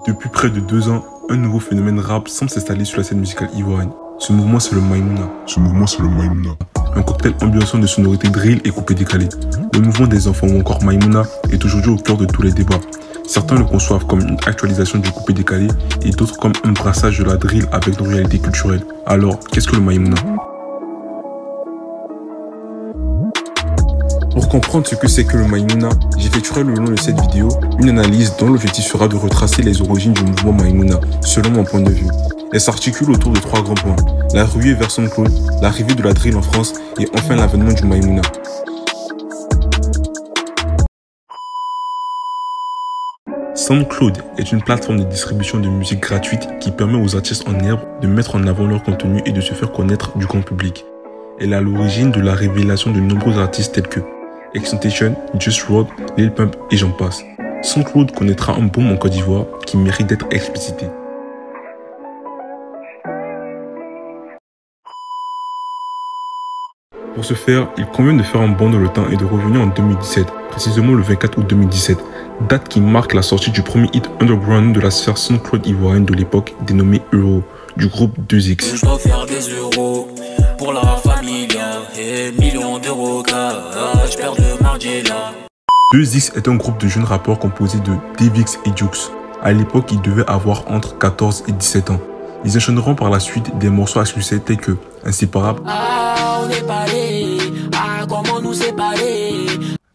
Depuis près de 2 ans, un nouveau phénomène rap semble s'installer sur la scène musicale ivoirienne. Ce mouvement, c'est le Maïmouna. Un cocktail ambiançant de sonorités drill et coupé décalé. Le mouvement des enfants ou encore Maïmouna est aujourd'hui au cœur de tous les débats. Certains le conçoivent comme une actualisation du coupé décalé et d'autres comme un brassage de la drill avec nos réalités culturelles. Alors, qu'est-ce que le Maïmouna? Pour comprendre ce que c'est que le Maïmouna, j'effectuerai le long de cette vidéo une analyse dont l'objectif sera de retracer les origines du mouvement Maïmouna, selon mon point de vue. Elle s'articule autour de 3 grands points: la ruée vers SoundCloud, l'arrivée de la drill en France et enfin l'avènement du Maïmouna. SoundCloud est une plateforme de distribution de musique gratuite qui permet aux artistes en herbe de mettre en avant leur contenu et de se faire connaître du grand public. Elle est à l'origine de la révélation de nombreux artistes tels que XXXTentacion, Juice WRLD, Lil Pump et j'en passe. SoundCloud connaîtra un boom en Côte d'Ivoire qui mérite d'être explicité. Pour ce faire, il convient de faire un bond dans le temps et de revenir en 2017, précisément le 24 août 2017, date qui marque la sortie du premier hit underground de la sphère SoundCloud ivoirienne de l'époque, dénommé Euro, du groupe 2X. Je dois faire des euros pour la famille et millions d'euros je perds le mardi là. 2X est un groupe de jeunes rappeurs composé de Davix et Jux. À l'époque, ils devaient avoir entre 14 et 17 ans. Ils enchaîneront par la suite des morceaux à succès tels que Inséparable, on est paré, comment nous séparer.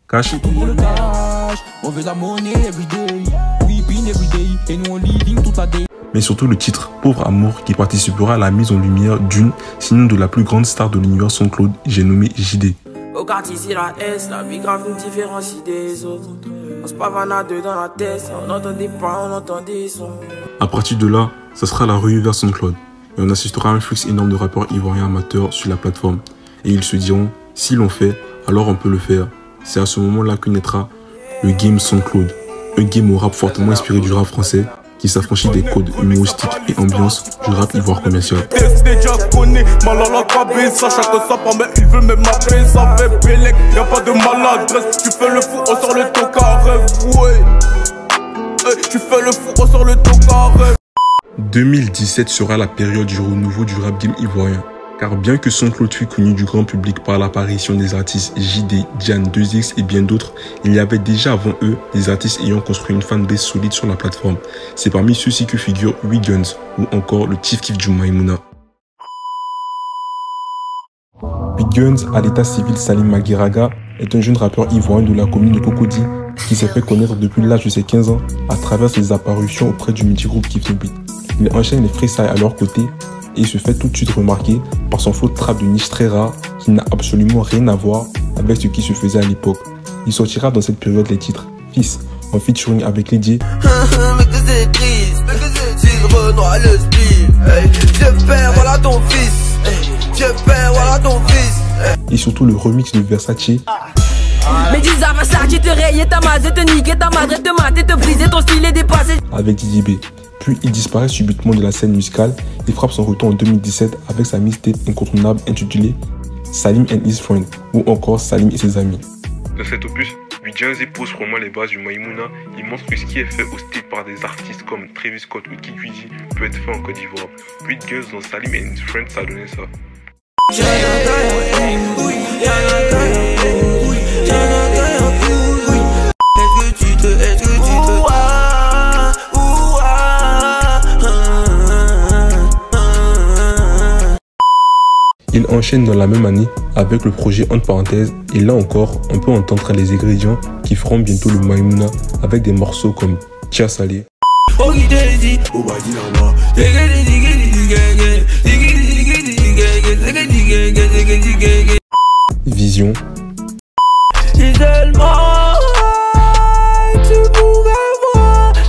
Cash, Pour le cash, on veut la monnaie everyday, we been everyday, et nous on living toute la day. mais surtout le titre Pauvre Amour qui participera à la mise en lumière d'une, sinon de la plus grande star de l'univers SoundCloud, j'ai nommé JD. Au quartier c'est la S, la vie grave nous différencie des autres. On se pavane à deux dans la tête, on n'entendait pas, on entendait son. À partir de là, ça sera la ruée vers SoundCloud. Et on assistera à un flux énorme de rappeurs ivoiriens amateurs sur la plateforme. Et ils se diront, si l'on fait, alors on peut le faire. C'est à ce moment-là que naîtra le game SoundCloud. Un game au rap fortement inspiré du rap français, qui s'affranchit des codes humoristiques et ambiance du rap ivoire commercial. Y'a pas de maladresse, tu fais le fou, on sort le tocard, tu fais le fou, on sort le tocard. 2017 sera la période du renouveau du rap game ivoirien. Car bien que SoundCloud fut connu du grand public par l'apparition des artistes JD, Diane, 2X et bien d'autres, il y avait déjà avant eux des artistes ayant construit une fanbase solide sur la plateforme. C'est parmi ceux-ci que figurent Guns ou encore le Chief Keef du Maïmouna. Guns, à l'état civil Salim Maguiraga, est un jeune rappeur ivoirien de la commune de Cocody qui s'est fait connaître depuis l'âge de ses 15 ans à travers ses apparitions auprès du multigroupe Keef the Beat. Il enchaîne les freestyles à leur côté et il se fait tout de suite remarquer par son flow de trap de niche très rare qui n'a absolument rien à voir avec ce qui se faisait à l'époque. Il sortira dans cette période les titres Fils en featuring avec Lady. Mais que c'est triste, s'il renoie le split, vieux père, voilà ton fils, vieux père, voilà ton fils. Et surtout le remix de Versace. Mais dis à Versace, te rayer ta masse, te niquer ta madre, te mater, te briser, ton style est dépassé. Avec Didier B. Puis il disparaît subitement de la scène musicale et frappe son retour en 2017 avec sa mixtape incontournable intitulée Salim and His Friend ou encore Salim et ses amis. Dans cet opus, Guns pose pour moi les bases du Maïmouna. Il montre que ce qui est fait au style par des artistes comme Travis Scott ou Kid Cudi peut être fait en Côte d'Ivoire. Puis Guns dans Salim and His Friend, ça a donné ça. Il enchaîne dans la même année avec le projet entre parenthèses et là encore on peut entendre les ingrédients qui feront bientôt le Maïmouna avec des morceaux comme Tia Salé, Vision,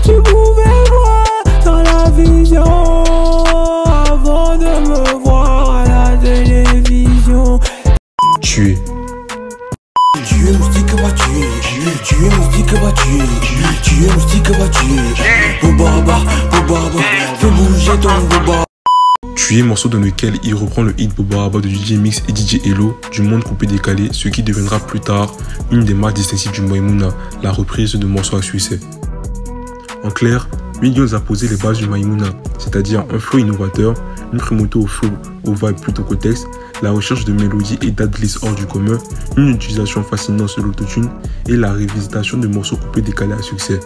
Tu pouvais voir dans la vision avant de me voir à la télévision. Tuer. Tu es moustique va tuer, tu es moustique va tuer, tu es moustique va tuer. Bobaba, bobaba, fais bouger ton boba. Tuer, morceau dans lequel il reprend le hit Boba de DJ Mix et DJ Hello du monde coupé décalé, ce qui deviendra plus tard une des marques distinctives du Maïmouna, la reprise de morceaux à succès. En clair, Migos a posé les bases du Maïmouna, c'est-à-dire un flow innovateur, une primauté au flow, au vibe plutôt qu'au texte, la recherche de mélodies et d'adlisses hors du commun, une utilisation fascinante de l'autotune et la révisitation de morceaux coupés décalés à succès.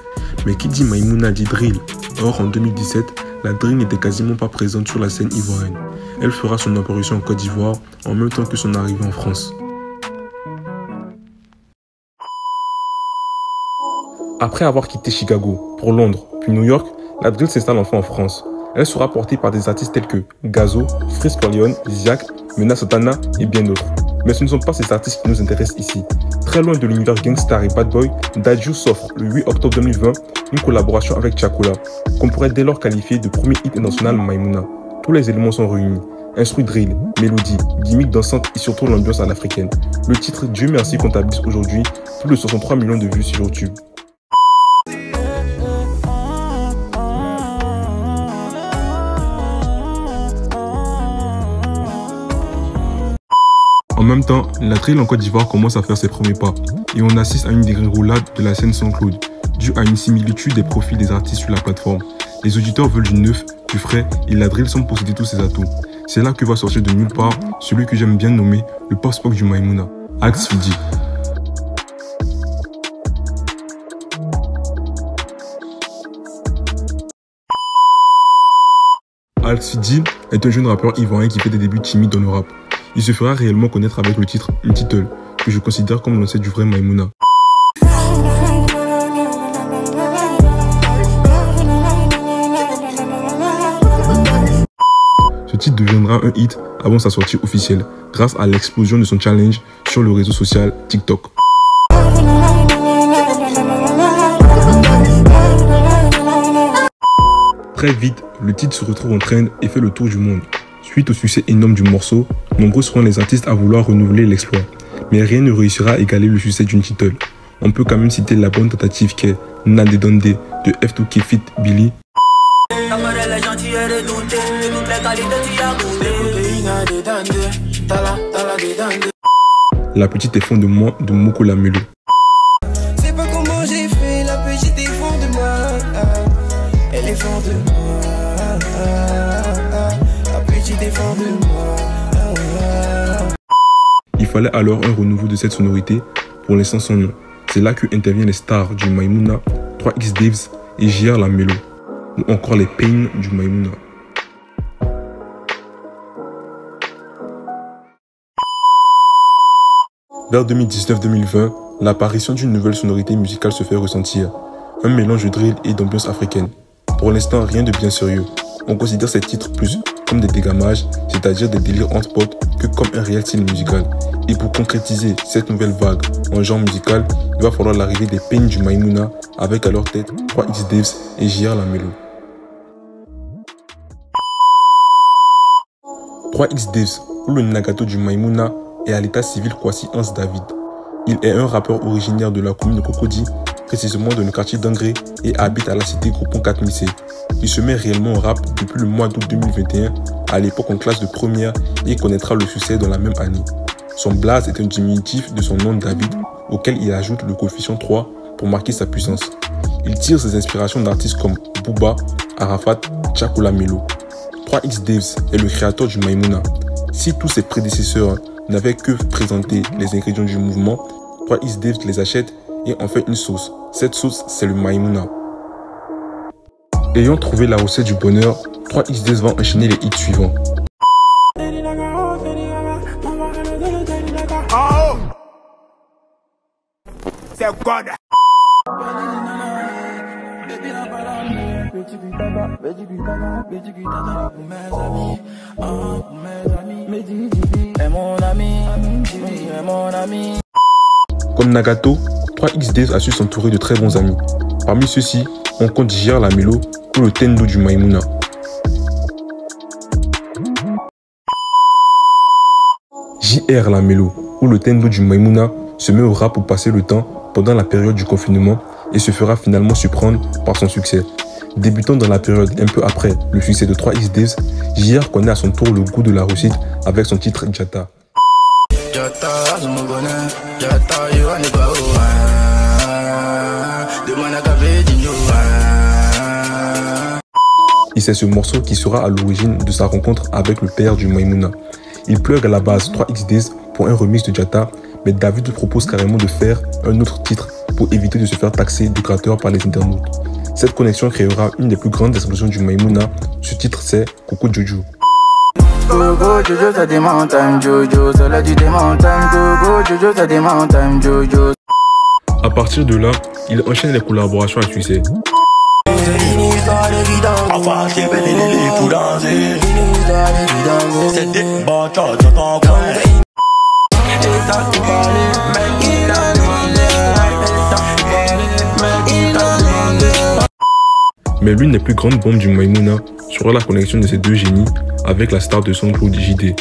Mais qui dit Maïmouna dit drill. Or, en 2017, la drill n'était quasiment pas présente sur la scène ivoirienne. Elle fera son apparition en Côte d'Ivoire en même temps que son arrivée en France. Après avoir quitté Chicago pour Londres puis New York, la drill s'installe enfin en France. Elle sera portée par des artistes tels que Gazo, Freeze Corleone, Ziak, Mena Santana et bien d'autres. Mais ce ne sont pas ces artistes qui nous intéressent ici. Très loin de l'univers gangsta et bad boy, Dadju s'offre le 8 octobre 2020 une collaboration avec Chakula, qu'on pourrait dès lors qualifier de premier hit national Maïmouna. Tous les éléments sont réunis. Instru drill, mélodie, gimmick dansante et surtout l'ambiance à l'africaine. Le titre Dieu merci comptabilise aujourd'hui plus de 63 millions de vues sur YouTube. En même temps, la drill en Côte d'Ivoire commence à faire ses premiers pas et on assiste à une dégringolade de la scène SoundCloud, due à une similitude des profils des artistes sur la plateforme. Les auditeurs veulent du neuf, du frais et la drill semble posséder tous ses atouts. C'est là que va sortir de nulle part celui que j'aime bien nommer le post-pop du Maïmouna, Axe Fidi. Axe Fidi est un jeune rappeur ivoirien qui fait des débuts timides dans le rap. Il se fera réellement connaître avec le titre Intitule, que je considère comme l'ancêtre du vrai Maïmouna. Ce titre deviendra un hit avant sa sortie officielle, grâce à l'explosion de son challenge sur le réseau social TikTok. Très vite, le titre se retrouve en trend et fait le tour du monde. Suite au succès énorme du morceau, nombreux seront les artistes à vouloir renouveler l'exploit. Mais rien ne réussira à égaler le succès d'une title. On peut quand même citer la bonne tentative qu'est Nade Donde de F2K Fit Billy. La petite est fond de moi de Moko Lamelo. C'est pas comment j'ai fait, la petite est fond de moi. Elle est fond de moi. Il fallait alors un renouveau de cette sonorité pour l'instant sans nom. C'est là que interviennent les stars du Maïmouna, 3X Daves et JR Lamelo, ou encore les Pain du Maïmouna. Vers 2019-2020, l'apparition d'une nouvelle sonorité musicale se fait ressentir, un mélange de drill et d'ambiance africaine. Pour l'instant, rien de bien sérieux. On considère ces titres plus comme des dégamages, c'est-à-dire des délires entre potes, que comme un réel style musical. Et pour concrétiser cette nouvelle vague en genre musical, il va falloir l'arrivée des Pain du Maïmouna avec à leur tête 3X Daves et JR Lamelo. 3X Daves, ou le Nagato du Maïmouna, est à l'état civil Kwasi Hans David. Il est un rappeur originaire de la commune de Cocody, précisément dans le quartier d'Angré, et habite à la cité Groupon 4000C. Il se met réellement au rap depuis le mois d'août 2021, à l'époque en classe de première, et connaîtra le succès dans la même année. Son blaze est un diminutif de son nom David, auquel il ajoute le coefficient 3 pour marquer sa puissance. Il tire ses inspirations d'artistes comme Booba, Arafat, Chakula Melo. 3X Daves est le créateur du Maïmouna. Si tous ses prédécesseurs n'avaient que présenté les ingrédients du mouvement, 3X Daves les achète et en fait une sauce. Cette sauce, c'est le Maïmouna. Ayant trouvé la recette du bonheur, 3X Daves va enchaîner les hits suivants. C'est God. Comme Nagato, 3X Daves a su s'entourer de très bons amis. Parmi ceux-ci, on compte JR Lamelo ou le Tendo du Maïmouna. JR Lamelo ou le Tendo du Maïmouna se met au rap pour passer le temps pendant la période du confinement et se fera finalement surprendre par son succès. Débutant dans la période un peu après le succès de 3X Daves, JR connaît à son tour le goût de la réussite avec son titre Jata. et c'est ce morceau qui sera à l'origine de sa rencontre avec le père du Maïmouna. Il plug à la base 3XDays pour un remix de Jata, mais David lui propose carrément de faire un autre titre pour éviter de se faire taxer de créateur par les internautes. Cette connexion créera une des plus grandes explosions du Maïmouna. Ce titre c'est Coco Jojo. Coco Jojo, ça dément time Jojo, ça l'a dit dément time Coco Jojo, ça dément time Jojo. À partir de là, il enchaîne les collaborations à succès. Enfin, je vais les pour danser. C'est des bâtards dans ton coin. Mais l'une des plus grandes bombes du Maïmouna sera la connexion de ces deux génies avec la star de SoundCloud JD.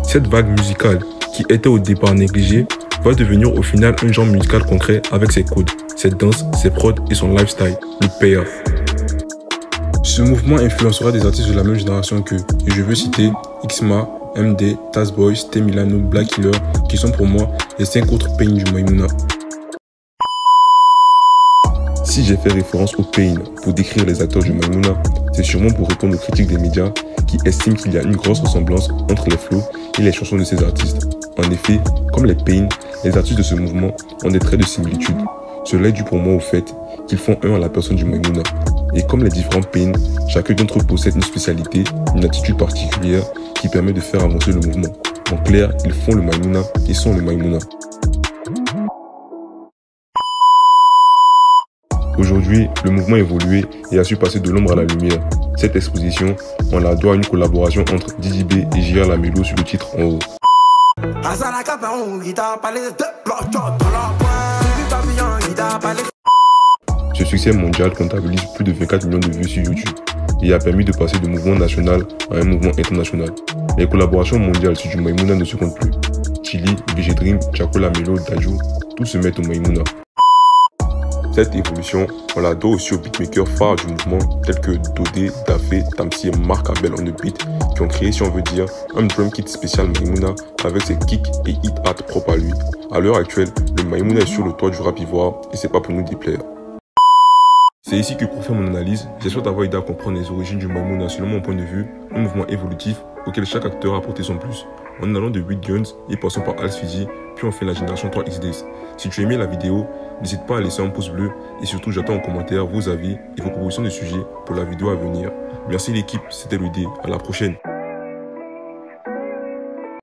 Cette vague musicale, qui était au départ négligée, va devenir au final un genre musical concret avec ses codes, ses danses, ses prods et son lifestyle, le PA. Ce mouvement influencera des artistes de la même génération que, et je veux citer Xma, MD, Tazboys, T Milano, Black Killer, qui sont pour moi les 5 autres Pain du Maïmouna. Si j'ai fait référence au Pain pour décrire les acteurs du Maïmouna, c'est sûrement pour répondre aux critiques des médias qui estiment qu'il y a une grosse ressemblance entre les flows et les chansons de ces artistes. En effet, comme les Pain, les artistes de ce mouvement ont des traits de similitude. Cela est dû pour moi au fait qu'ils font un à la personne du Maïmouna. Et comme les différents Pain, chacun d'entre eux possède une spécialité, une attitude particulière qui permet de faire avancer le mouvement. En clair, ils font le Maïmouna et sont le Maïmouna. Aujourd'hui, le mouvement a évolué et a su passer de l'ombre à la lumière. Cette exposition, on la doit à une collaboration entre Dizzy B et J.R. Lamello sur le titre En haut. Ce succès mondial comptabilise plus de 24 millions de vues sur YouTube et a permis de passer de mouvement national à un mouvement international. Les collaborations mondiales sur du Maïmouna ne se comptent plus. Chili, BG Dream, Chaco Lamello, Dajou, tous se mettent au Maïmouna. Cette évolution, on la doit aussi aux beatmakers phares du mouvement tels que Dodé, Dafé, Tamsi et Marc Abel on the beat qui ont créé, si on veut dire, un drum kit spécial Maïmouna avec ses kicks et hit art propres à lui. À l'heure actuelle, le Maïmouna est sur le toit du rap ivoire et c'est pas pour nous déplaire. C'est ici que pour faire mon analyse, j'espère d'avoir aidé à comprendre les origines du Maïmouna selon mon point de vue, un mouvement évolutif auquel chaque acteur a apporté son plus. En allant de 8 Guns et passant par Alsfizi, puis on fait la génération 3XDays. Si tu as aimé la vidéo, n'hésite pas à laisser un pouce bleu et surtout j'attends en commentaire vos avis et vos propositions de sujets pour la vidéo à venir. Merci l'équipe, c'était le D, à la prochaine.